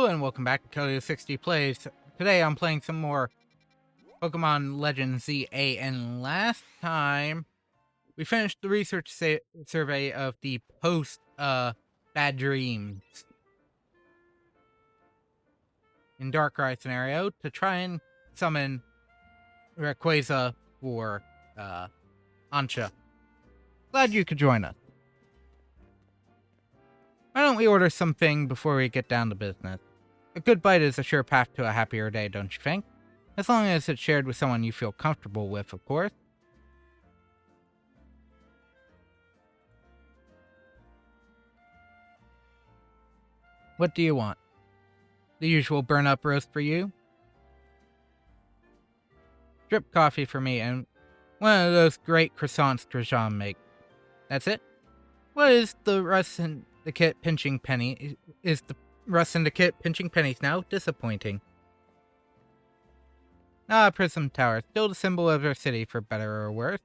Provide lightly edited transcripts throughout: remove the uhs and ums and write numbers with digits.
Hello and welcome back to Kelly60 Plays. Today I'm playing some more Pokemon Legends ZA, and last time we finished the research survey of the post Bad Dreams in Darkrai scenario to try and summon Rayquaza for Ancha. Glad you could join us. Why don't we order something before we get down to business? A good bite is a sure path to a happier day, don't you think? As long as it's shared with someone you feel comfortable with, of course. What do you want? The usual burn-up roast for you? Drip coffee for me, and one of those great croissants Trajan makes. That's it? What is the Russ Syndicate pinching penny? Is the Russ Syndicate pinching pennies now? Disappointing. Prism Tower, still the symbol of our city, for better or worse.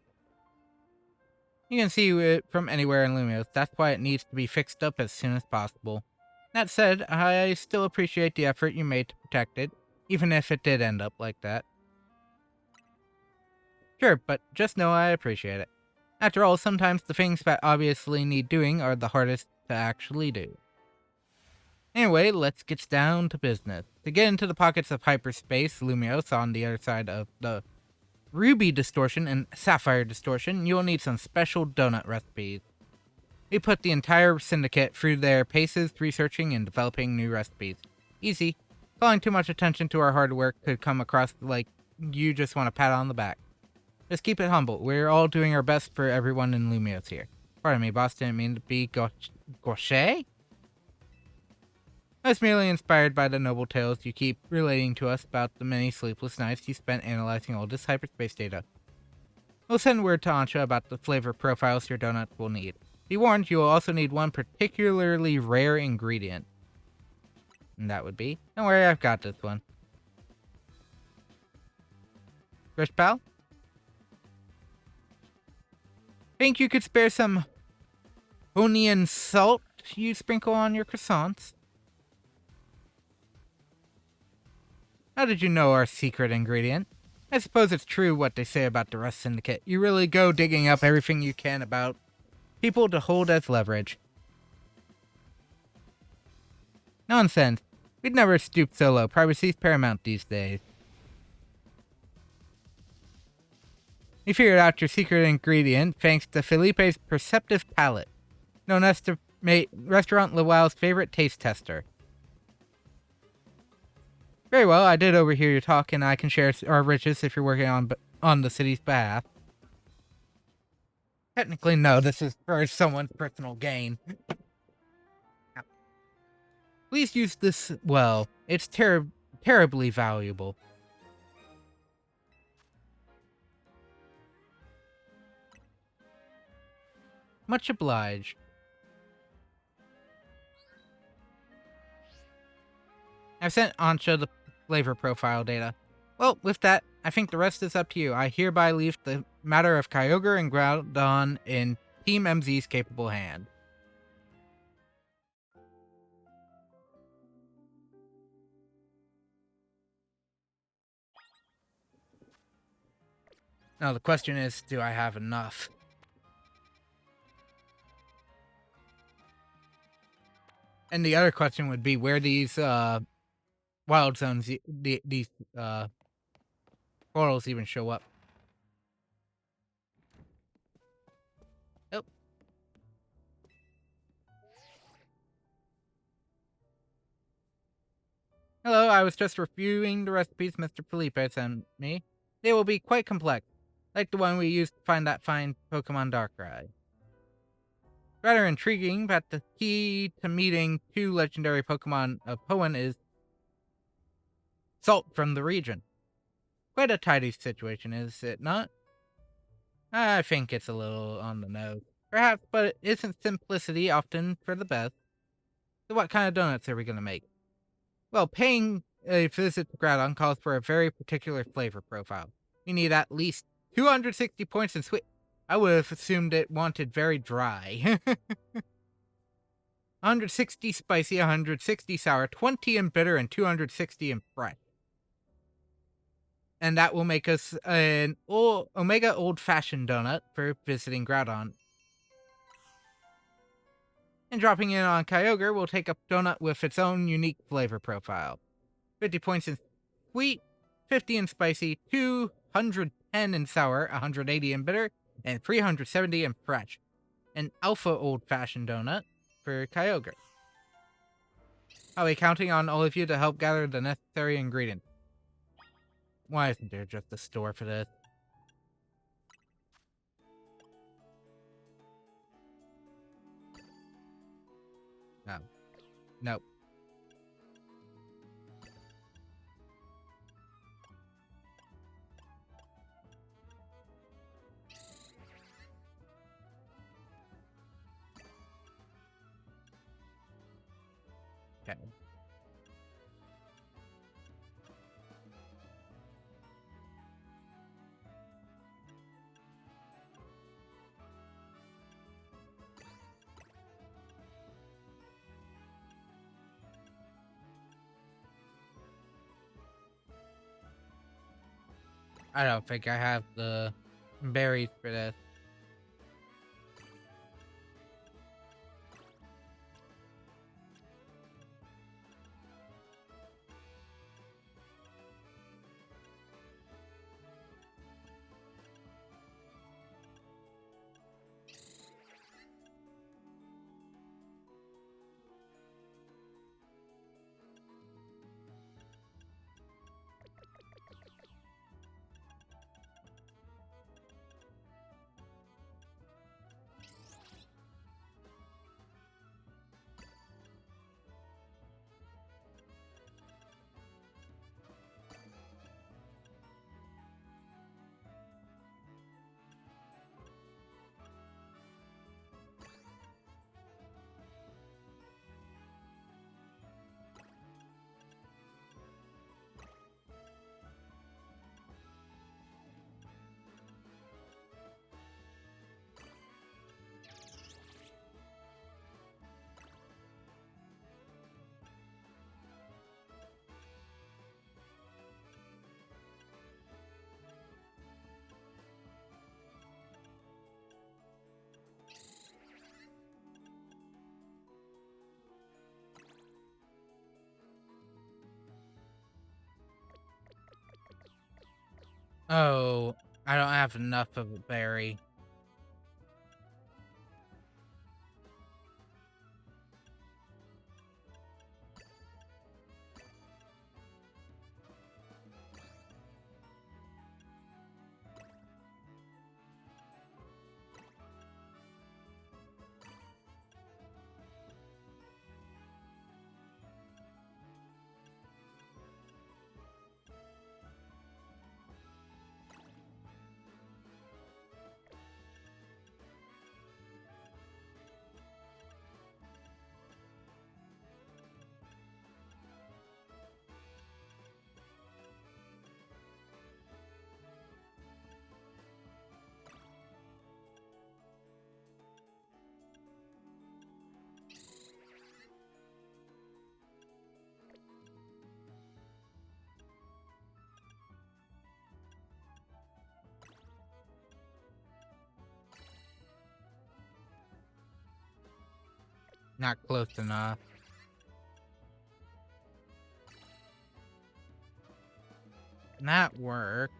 You can see it from anywhere in Lumios. That's why it needs to be fixed up as soon as possible. That said, I still appreciate the effort you made to protect it, even if it did end up like that. Sure, but just know I appreciate it. After all, sometimes the things that obviously need doing are the hardest to actually do. Anyway, let's get down to business. To get into the pockets of hyperspace, Lumios, on the other side of the Ruby Distortion and Sapphire Distortion, you'll need some special donut recipes. We put the entire syndicate through their paces researching and developing new recipes. Easy. Calling too much attention to our hard work could come across like you just want a pat on the back. Just keep it humble. We're all doing our best for everyone in Lumios here. Pardon me, boss, didn't mean to be gauche? I was merely inspired by the noble tales you keep relating to us about the many sleepless nights you spent analyzing all this hyperspace data. We'll send word to Ancha about the flavor profiles your donuts will need. Be warned, you will also need one particularly rare ingredient. And that would be... Don't worry, I've got this one. Grish pal? Think you could spare some Hoenn salt you sprinkle on your croissants? How did you know our secret ingredient? I suppose it's true what they say about the Russ Syndicate. You really go digging up everything you can about people to hold as leverage. Nonsense. We'd never stoop so low. Privacy's paramount these days. We figured out your secret ingredient thanks to Felipe's perceptive palate, known as the Restaurant Lawal's favorite taste tester. Very well, I did overhear your talk, and I can share our riches if you're working on the city's behalf. Technically, no, this is for someone's personal gain. Please use this well. It's terribly valuable. Much obliged. I've sent Ancha the flavor profile data. Well, with that, I think the rest is up to you. I hereby leave the matter of Kyogre and Groudon in Team MZ's capable hand. Now the question is, do I have enough? And the other question would be where these wild zones, these portals even show up. Oh. Hello, I was just reviewing the recipes Mr. Felipe sent me. They will be quite complex, like the one we used to find that fine Pokemon Darkrai. Rather intriguing that the key to meeting two legendary Pokemon of Hoenn is salt from the region. Quite a tidy situation, is it not? I think it's a little on the nose. Perhaps, but isn't simplicity often for the best? So what kind of donuts are we going to make? Well, paying a visit to Groudon calls for a very particular flavor profile. We need at least 260 points in sweet. I would have assumed it wanted very dry. 160 spicy, 160 sour, 20 in bitter, and 260 in fresh. And that will make us an Omega old-fashioned donut for visiting Groudon. And dropping in on Kyogre, we'll take a donut with its own unique flavor profile. 50 points in sweet, 50 in spicy, 210 in sour, 180 in bitter, and 370 in fresh. An alpha old-fashioned donut for Kyogre. I'll be counting on all of you to help gather the necessary ingredients. Why isn't there just a store for this? No. Nope. Okay. I don't think I have the berries for this. Oh, I don't have enough of a berry. Not close enough. That worked.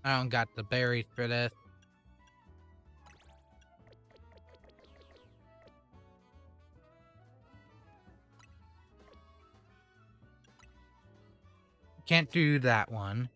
I don't got the berries for this. Can't do that one.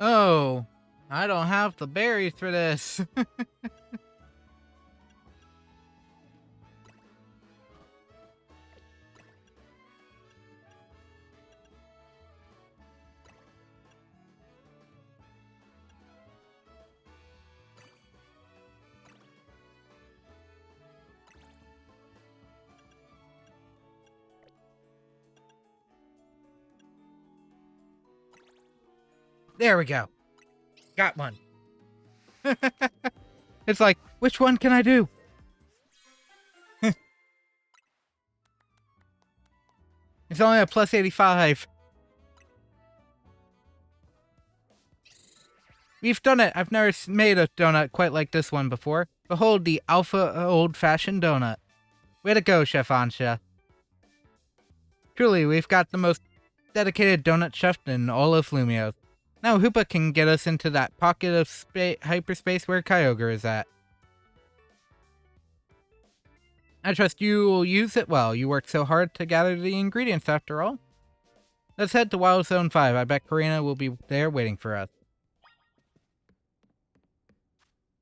Oh, I don't have the berries for this. There we go. Got one. It's like, which one can I do? It's only a plus 85. We've done it. I've never made a donut quite like this one before. Behold the Alpha Old-Fashioned Donut. Way to go, Chef Ansha. Truly, we've got the most dedicated donut chef in all of Lumio. Now Hoopa can get us into that pocket of hyperspace where Kyogre is at. I trust you will use it well. You worked so hard to gather the ingredients after all. Let's head to Wild Zone 5. I bet Karina will be there waiting for us.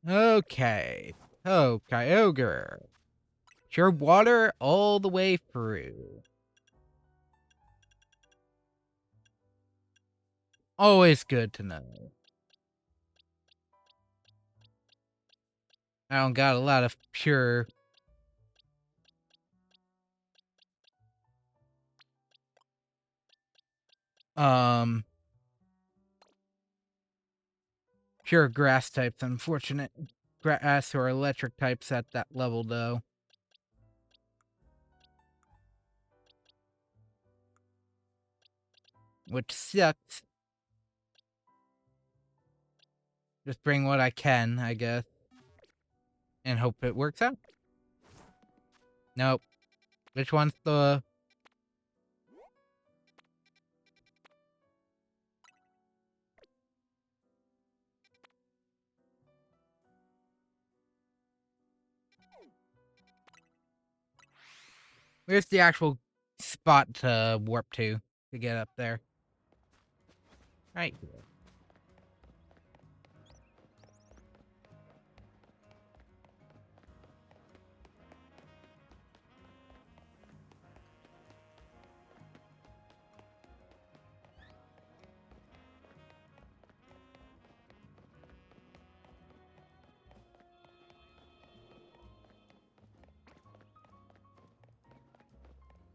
Okay. Oh, Kyogre. Pure water all the way through. Always good to know. I don't got a lot of pure... pure grass types, unfortunate. Grass or electric types at that level, though. Which sucks. Just bring what I can, I guess. And hope it works out. Nope. Which one's the... Where's the actual spot to warp to get up there? Right here.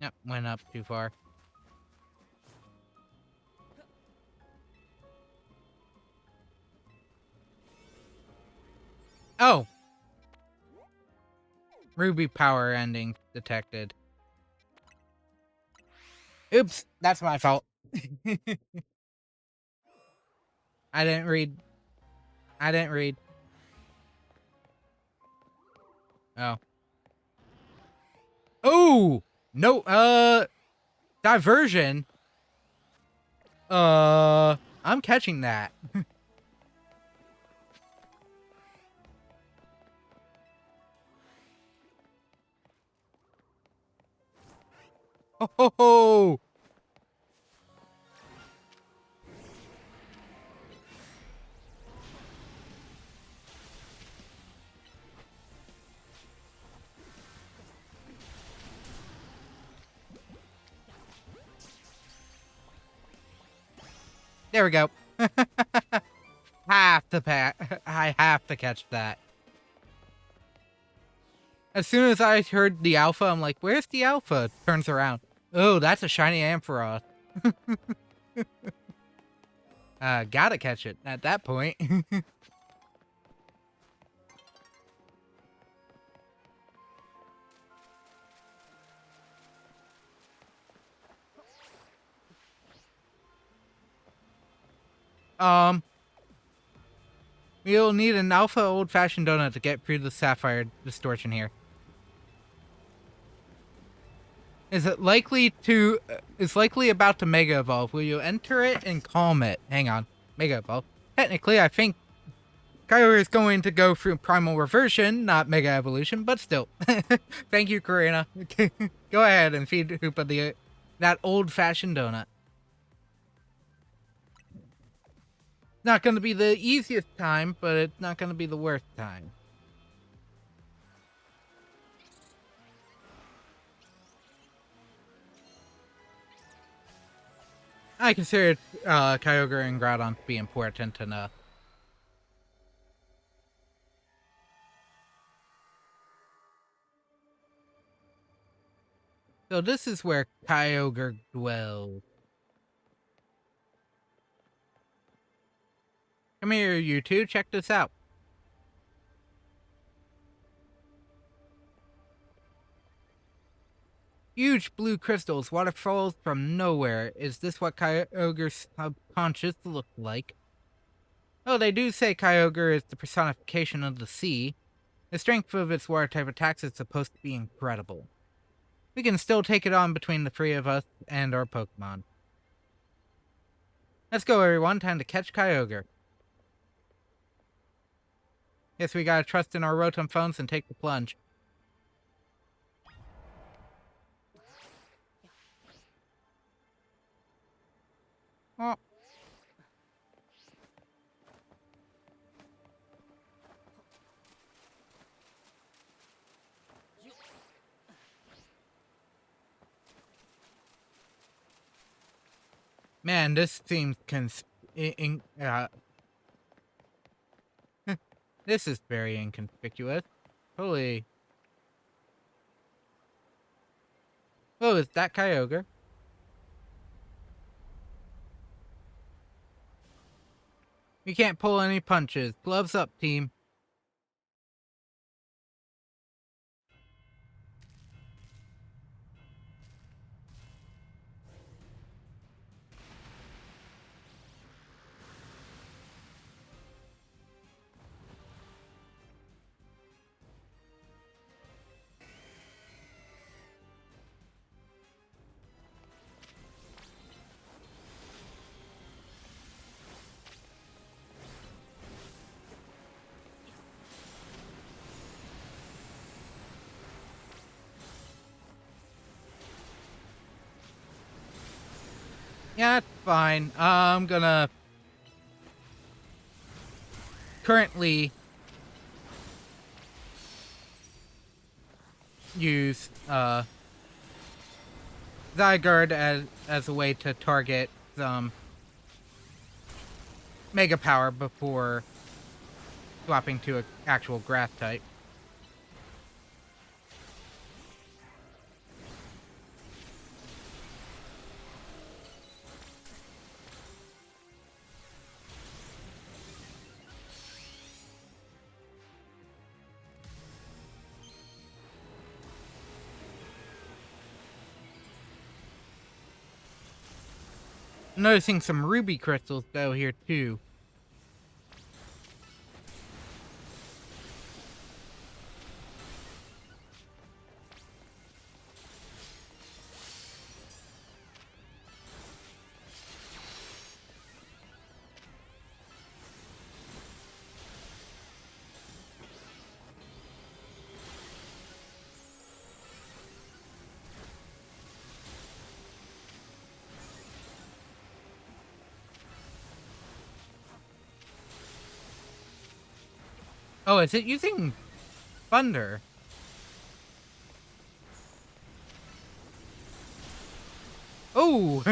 Yep, went up too far. Oh! Ruby power ending detected. Oops, that's my fault. I didn't read. Oh. Oh! No, diversion? I'm catching that. Ho ho ho! There we go. Have to I have to catch that. As soon as I heard the alpha, I'm like, where's the alpha? Turns around. Oh, that's a shiny Ampharos. Gotta catch it at that point. We'll need an alpha old-fashioned donut to get through the sapphire distortion here. Is likely about to Mega Evolve. Will you enter it and calm it? Hang on. Mega Evolve. Technically, I think Kyogre is going to go through Primal Reversion, not Mega Evolution, but still. Thank you, Karina. Go ahead and feed Hoopa that old-fashioned donut. Not going to be the easiest time, but it's not going to be the worst time. I consider Kyogre and Groudon to be important enough. So this is where Kyogre dwells. Come here, you two. Check this out. Huge blue crystals, waterfalls from nowhere. Is this what Kyogre's subconscious looked like? Oh, they do say Kyogre is the personification of the sea. The strength of its water-type attacks is supposed to be incredible. We can still take it on between the three of us and our Pokemon. Let's go, everyone. Time to catch Kyogre. Guess we gotta trust in our Rotom phones and take the plunge. Oh. Man, this seems this is very inconspicuous. Holy. Oh, is that Kyogre? We can't pull any punches. Gloves up, team. Yeah, it's fine. I'm gonna currently use Zygarde as a way to target some Mega Power before swapping to an actual Grass type. I'm noticing some ruby crystals though here too. Oh, is it using Thunder? Oh!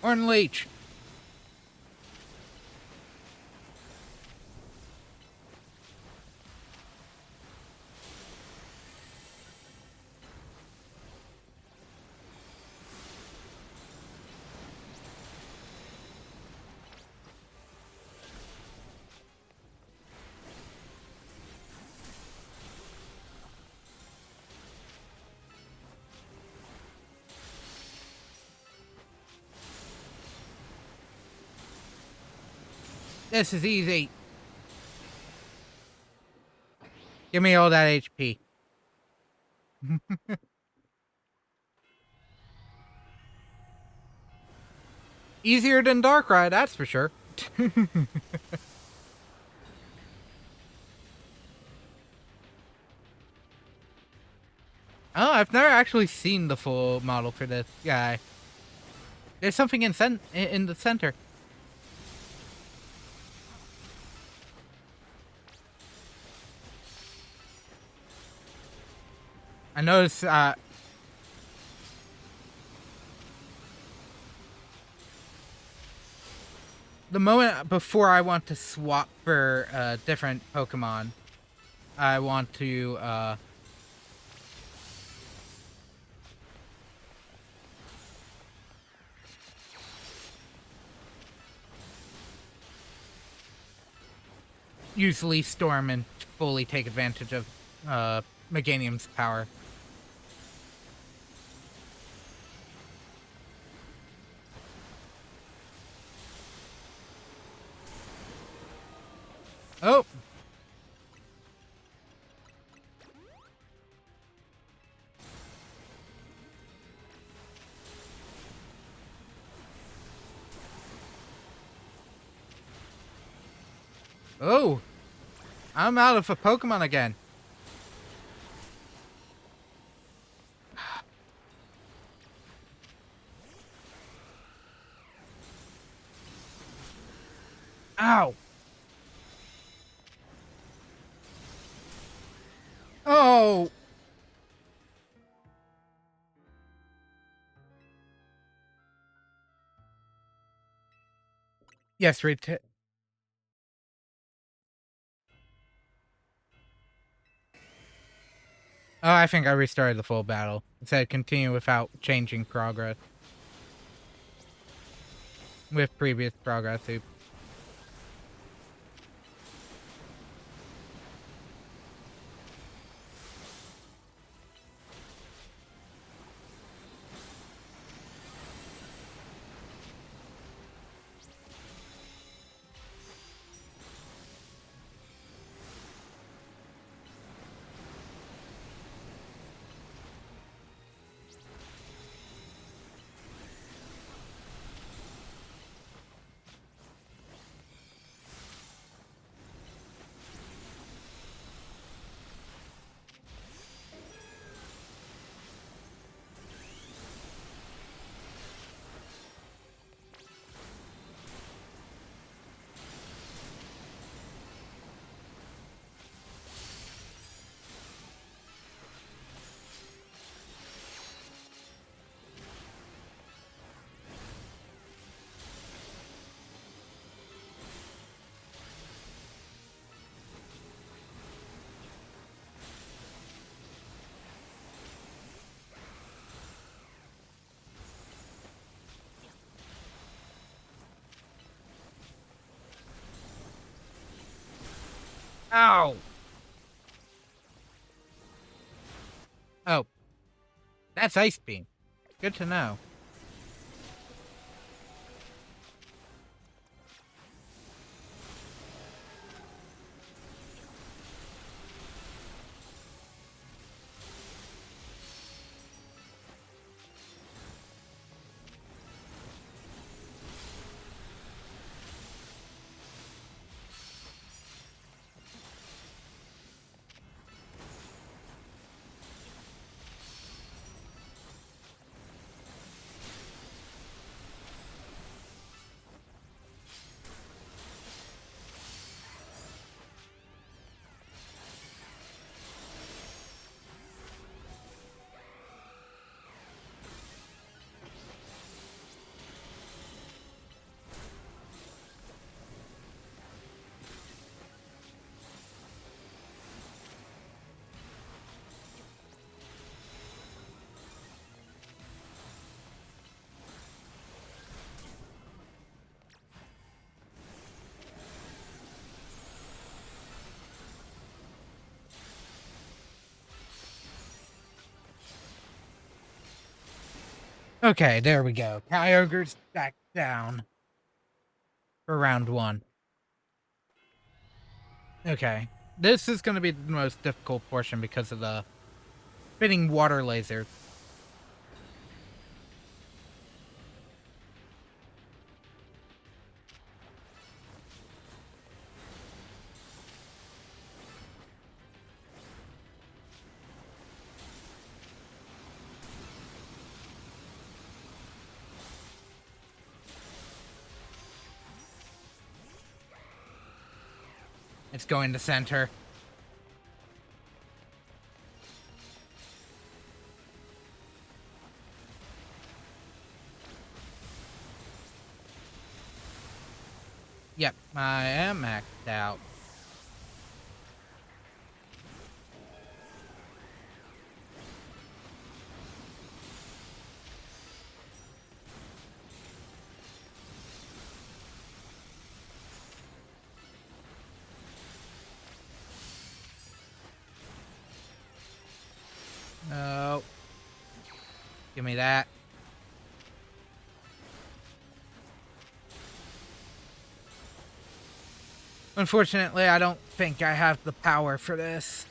Hoenn Leech. This is easy. Give me all that HP. Easier than Darkrai, that's for sure. Oh, I've never actually seen the full model for this guy. There's something in the center. I noticed, the moment before I want to swap for different Pokemon, I want to use Leaf Storm and fully take advantage of Meganium's power. Oh! Oh! I'm out of a Pokemon again. Ow! Oh! Yes, Oh, I think I restarted the full battle. It said continue without changing progress. With previous progress. Oops. Ow! Oh. That's Ice Beam. Good to know. Okay, there we go. Kyogre's back down for round 1. Okay. This is going to be the most difficult portion because of the spinning water lasers. It's going to center. Yep, I am maxed out. No. Give me that. Unfortunately, I don't think I have the power for this.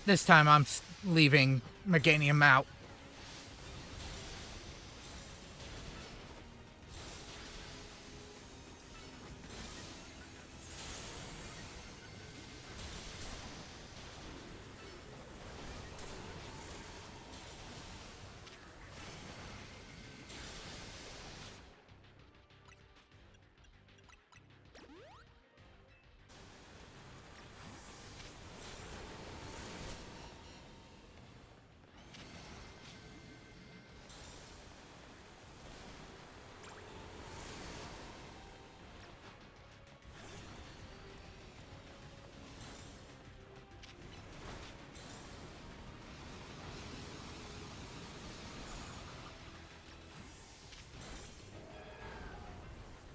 This time I'm leaving Meganium out.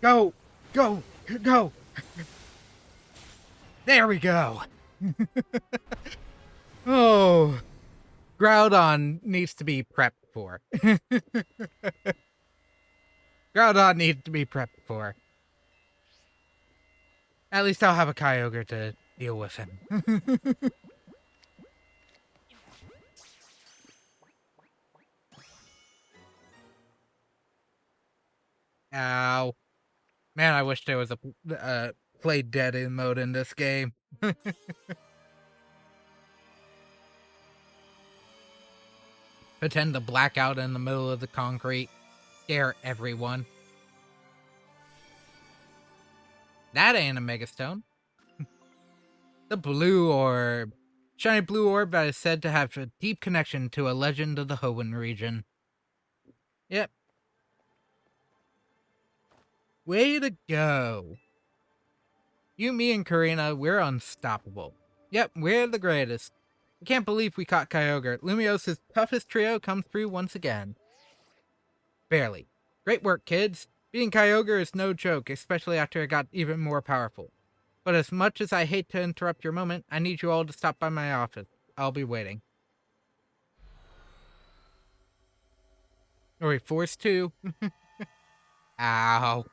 Go! Go! Go! There we go! Oh, Groudon needs to be prepped for. Groudon needs to be prepped for. At least I'll have a Kyogre to deal with him. Ow. Man, I wish there was a play dead in mode in this game. Pretend to black out in the middle of the concrete. Scare everyone. That ain't a Megastone. The blue orb. Shiny blue orb that is said to have a deep connection to a legend of the Hoenn region. Yep. Way to go. You, me, and Karina, we're unstoppable. Yep, we're the greatest. I can't believe we caught Kyogre. Lumios's toughest trio comes through once again. Barely. Great work, kids. Beating Kyogre is no joke, especially after it got even more powerful. But as much as I hate to interrupt your moment, I need you all to stop by my office. I'll be waiting. Are we forced to? Ow.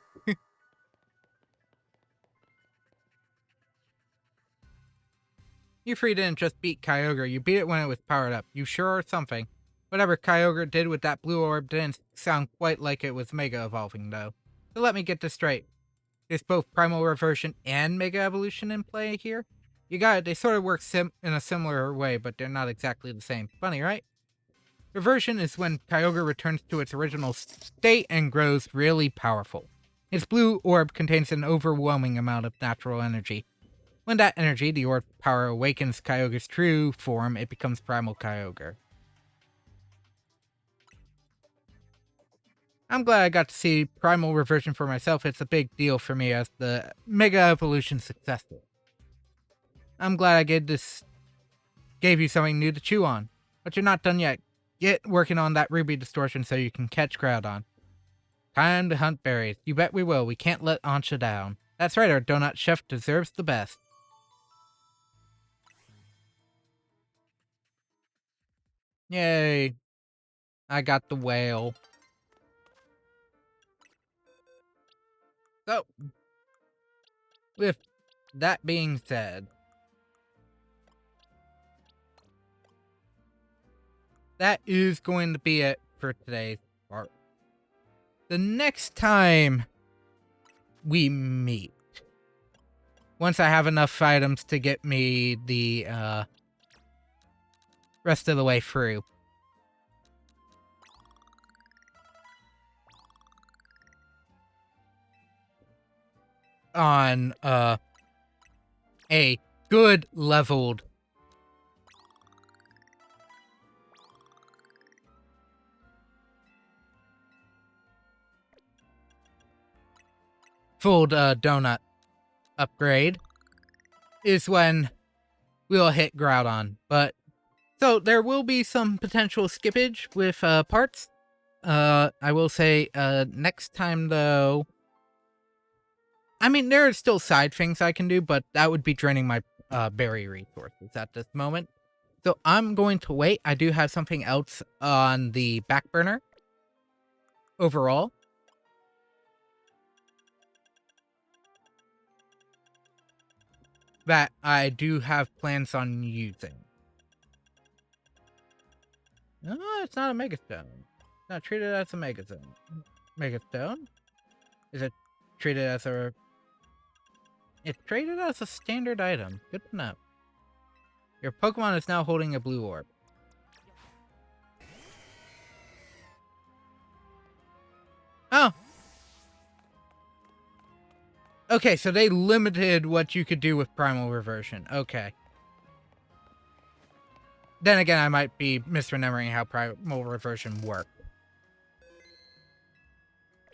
You three didn't just beat Kyogre, you beat it when it was powered up. You sure are something. Whatever Kyogre did with that blue orb didn't sound quite like it was Mega Evolving, though. So let me get this straight. There's both Primal Reversion and Mega Evolution in play here. You got it, they sort of work in a similar way, but they're not exactly the same. Funny, right? Reversion is when Kyogre returns to its original state and grows really powerful. Its blue orb contains an overwhelming amount of natural energy. When that energy, the orb power, awakens Kyogre's true form, it becomes Primal Kyogre. I'm glad I got to see Primal Reversion for myself. It's a big deal for me as the Mega Evolution successor. I'm glad I gave you something new to chew on. But you're not done yet. Get working on that Ruby Distortion so you can catch Groudon. Time to hunt berries. You bet we will. We can't let Ansha down. That's right, our donut chef deserves the best. Yay. I got the whale. So, with that being said, that is going to be it for today's part. The next time we meet, once I have enough items to get me the rest of the way through, on a good leveled full donut upgrade is when we'll hit Groudon. But so there will be some potential skippage with parts. I will say next time though, I mean, there are still side things I can do, but that would be draining my berry resources at this moment. So I'm going to wait. I do have something else on the back burner overall. That I do have plans on using. No, it's not a Megastone. It's not treated as a Megastone. Is it treated as a... It's treated as a standard item. Good to know. Your Pokemon is now holding a blue orb. Oh! Okay, so they limited what you could do with Primal Reversion. Okay. Then again, I might be misremembering how Primal Reversion worked.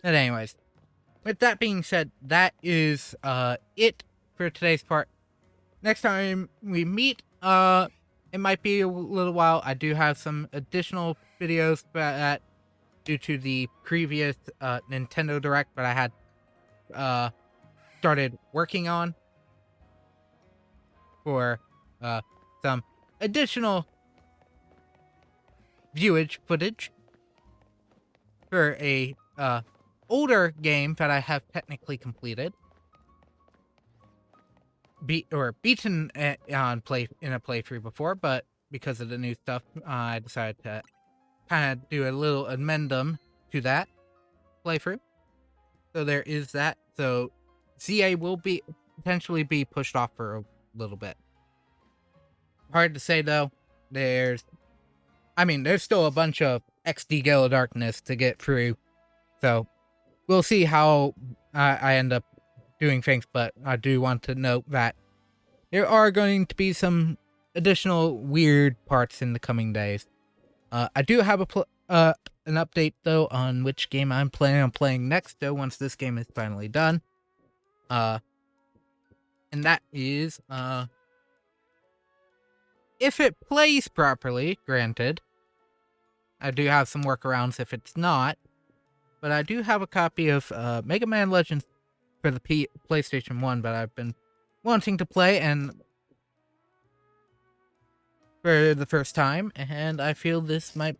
But anyways, with that being said, that is it for today's part. Next time we meet, it might be a little while. I do have some additional videos that due to the previous Nintendo Direct that I had started working on for some additional viewage footage for a older game that I have technically completed, beaten in a playthrough before, but because of the new stuff, I decided to kind of do a little amendum to that playthrough. So there is that. So ZA will potentially be pushed off for a little bit. Hard to say though. There's still a bunch of XD Gale Darkness to get through. So we'll see how I end up doing things, but I do want to note that there are going to be some additional weird parts in the coming days. I do have an update though on which game I'm planning on playing next though once this game is finally done. And that is if it plays properly, granted. I do have some workarounds if it's not, but I do have a copy of Mega Man Legends for the PlayStation 1 that I've been wanting to play and for the first time, and I feel this might,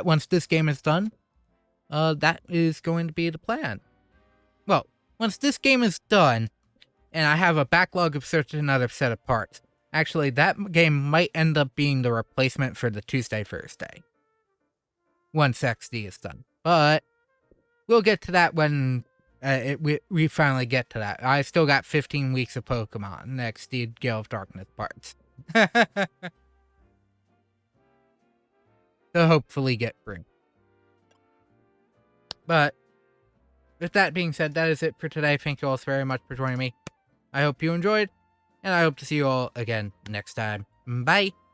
once this game is done, that is going to be the plan. Well, once this game is done, and I have a backlog of certain other set of parts, Actually, that game might end up being the replacement for the Tuesday, Thursday. Once XD is done. But we'll get to that when we finally get to that. I still got 15 weeks of Pokemon. XD Gale of Darkness parts. To hopefully get through. But with that being said, that is it for today. Thank you all so very much for joining me. I hope you enjoyed, and I hope to see you all again next time. Bye!